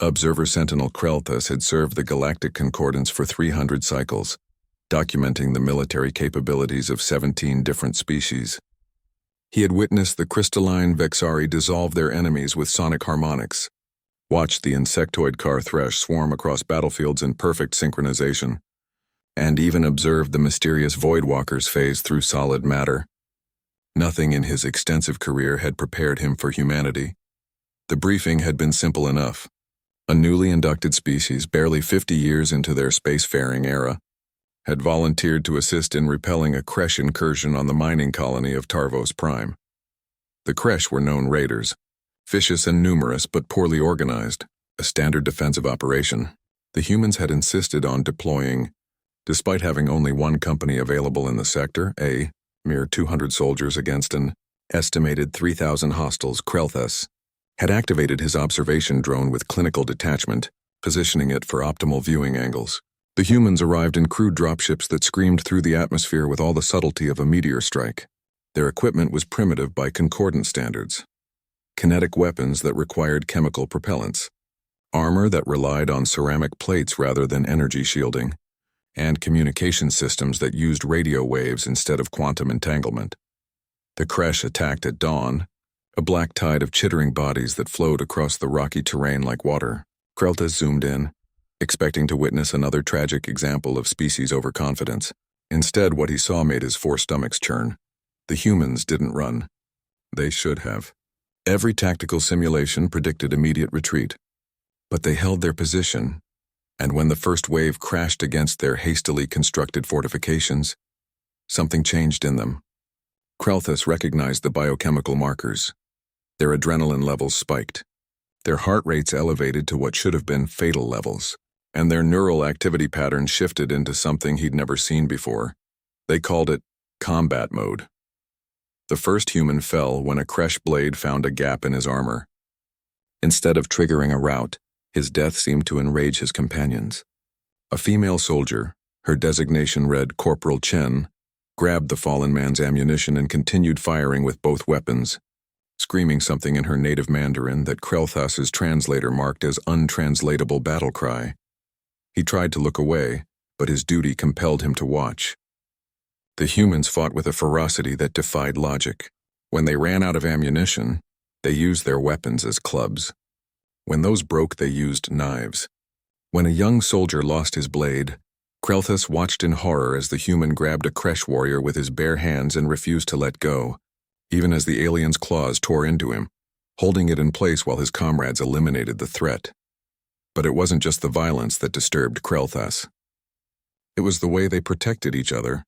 Observer Sentinel Krelthus had served the Galactic Concordance for 300 cycles, documenting the military capabilities of 17 different species. He had witnessed the crystalline Vexari dissolve their enemies with sonic harmonics, watched the insectoid car Thresh swarm across battlefields in perfect synchronization, and even observed the mysterious Voidwalkers phase through solid matter. Nothing in his extensive career had prepared him for humanity. The briefing had been simple enough. A newly inducted species, barely 50 years into their spacefaring era, had volunteered to assist in repelling a Kresh incursion on the mining colony of Tarvos Prime. The Kresh were known raiders, vicious and numerous but poorly organized, a standard defensive operation. The humans had insisted on deploying, despite having only one company available in the sector, a mere 200 soldiers against an estimated 3,000 hostiles. Krelthus had activated his observation drone with clinical detachment, positioning it for optimal viewing angles. The humans arrived in crude dropships that screamed through the atmosphere with all the subtlety of a meteor strike. Their equipment was primitive by concordant standards. Kinetic weapons that required chemical propellants, armor that relied on ceramic plates rather than energy shielding, and communication systems that used radio waves instead of quantum entanglement. The Kresh attacked at dawn, a black tide of chittering bodies that flowed across the rocky terrain like water. Krelthus zoomed in, expecting to witness another tragic example of species overconfidence. Instead, what he saw made his four stomachs churn. The humans didn't run. They should have. Every tactical simulation predicted immediate retreat. But they held their position, and when the first wave crashed against their hastily constructed fortifications, something changed in them. Krelthus recognized the biochemical markers. Their adrenaline levels spiked. Their heart rates elevated to what should have been fatal levels, and their neural activity patterns shifted into something he'd never seen before. They called it combat mode. The first human fell when a Kresh blade found a gap in his armor. Instead of triggering a rout, his death seemed to enrage his companions. A female soldier, her designation read Corporal Chen, grabbed the fallen man's ammunition and continued firing with both weapons, screaming something in her native Mandarin that Krelthus's translator marked as untranslatable battle cry. He tried to look away, but his duty compelled him to watch. The humans fought with a ferocity that defied logic. When they ran out of ammunition, they used their weapons as clubs. When those broke, they used knives. When a young soldier lost his blade, Krelthus watched in horror as the human grabbed a Kresh warrior with his bare hands and refused to let go, even as the alien's claws tore into him, holding it in place while his comrades eliminated the threat. But it wasn't just the violence that disturbed Krelthus. It was the way they protected each other.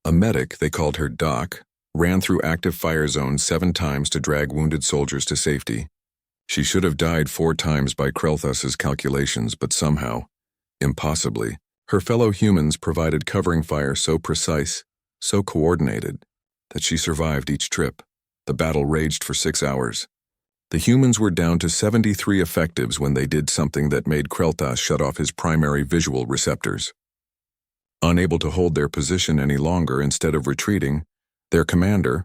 A medic, they called her Doc, ran through active fire zones 7 times to drag wounded soldiers to safety. She should have died 4 times by Krelthus's calculations, but somehow, impossibly, her fellow humans provided covering fire so precise, so coordinated, that she survived each trip. The battle raged for 6 hours. The humans were down to 73 effectives when they did something that made Krelthus shut off his primary visual receptors. Unable to hold their position any longer, instead of retreating, their commander,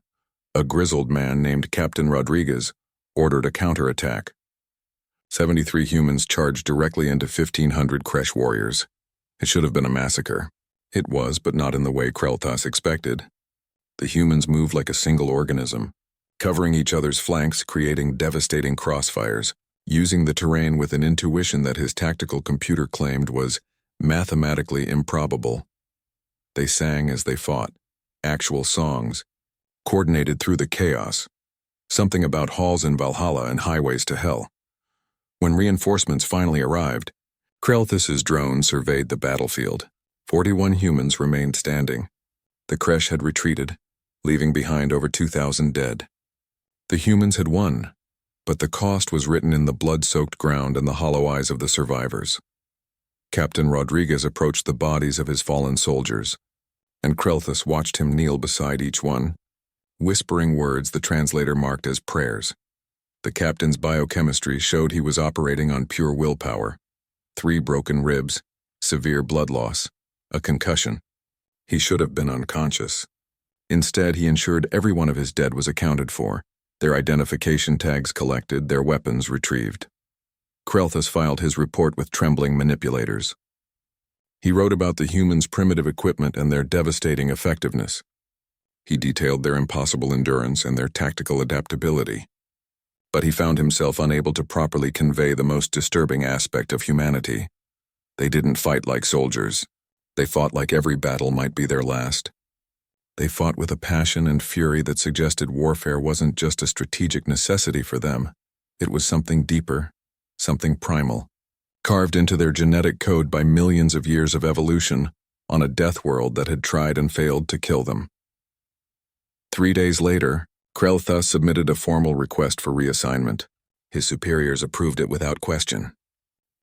a grizzled man named Captain Rodriguez, ordered a counterattack. 73 humans charged directly into 1,500 Kresh warriors. It should have been a massacre. It was, but not in the way Krelthus expected. The humans moved like a single organism, covering each other's flanks, creating devastating crossfires, using the terrain with an intuition that his tactical computer claimed was mathematically improbable. They sang as they fought, actual songs, coordinated through the chaos, something about halls in Valhalla and highways to hell. When reinforcements finally arrived, Krelthus's drone surveyed the battlefield. 41 humans remained standing. The Kresh had retreated, leaving behind over 2,000 dead. The humans had won, but the cost was written in the blood-soaked ground and the hollow eyes of the survivors. Captain Rodriguez approached the bodies of his fallen soldiers, and Krelthus watched him kneel beside each one, whispering words the translator marked as prayers. The captain's biochemistry showed he was operating on pure willpower. 3 broken ribs, severe blood loss, a concussion. He should have been unconscious. Instead, he ensured every one of his dead was accounted for, their identification tags collected, their weapons retrieved. Krelthus filed his report with trembling manipulators. He wrote about the humans' primitive equipment and their devastating effectiveness. He detailed their impossible endurance and their tactical adaptability. But he found himself unable to properly convey the most disturbing aspect of humanity. They didn't fight like soldiers. They fought like every battle might be their last. They fought with a passion and fury that suggested warfare wasn't just a strategic necessity for them. It was something deeper, something primal, carved into their genetic code by millions of years of evolution on a death world that had tried and failed to kill them. 3 days later, Krelthus submitted a formal request for reassignment. His superiors approved it without question.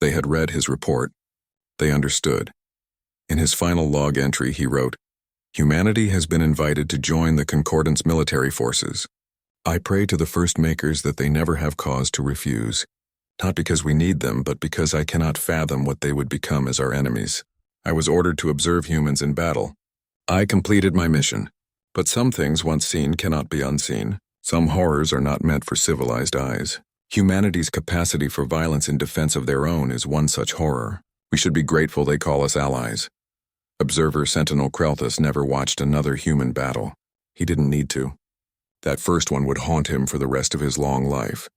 They had read his report. They understood. In his final log entry, he wrote, "Humanity has been invited to join the Concordance military forces. I pray to the first makers that they never have cause to refuse, not because we need them, but because I cannot fathom what they would become as our enemies. I was ordered to observe humans in battle. I completed my mission, but some things once seen cannot be unseen. Some horrors are not meant for civilized eyes. Humanity's capacity for violence in defense of their own is one such horror. We should be grateful they call us allies." Observer Sentinel Krelthus never watched another human battle. He didn't need to. That first one would haunt him for the rest of his long life.